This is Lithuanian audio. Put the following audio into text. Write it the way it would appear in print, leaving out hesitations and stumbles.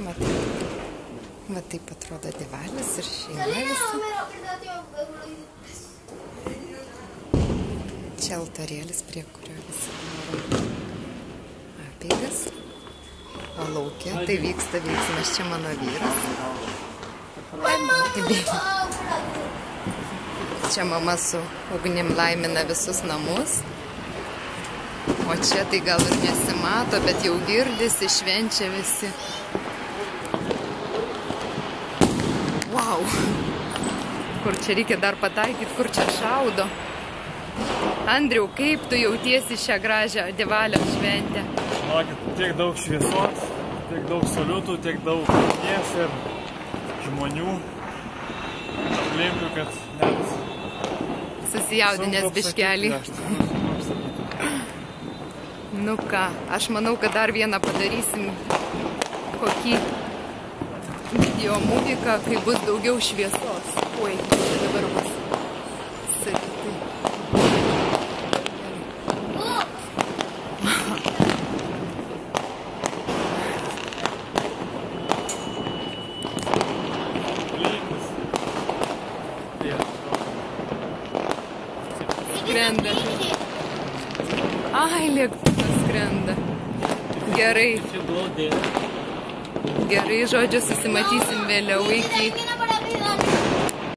Va taip atrodo Divalis ir šeima visi. Čia altarėlis, prie kurio visi daro apeigas. O lauke tai vyksta veiksmas, čia mano vyras. Čia mama su ugnim laimina visus namus. O čia tai gal ir nesimato, bet jau girdisi, švenčia visi. Wow! Kur čia reikia dar pataikyti, kur čia šaudo. Andriau, kaip tu jautiesi šią gražią Divalio šventę? Žinokit, tiek daug šviesos, tiek daug soliutų, tiek daug ugnies ir žmonių aplinkui, kad net susijaudinęs biškelį. Nu ką, aš manau, kad dar vieną padarysim kokį video muziką, kai bus daugiau šviesos. Oi, čia dabar bus sakyti. Skrenda. Ai, lėktuvas skrenda. Gerai. Gerai, žodžiu, susimatysim vėliau iki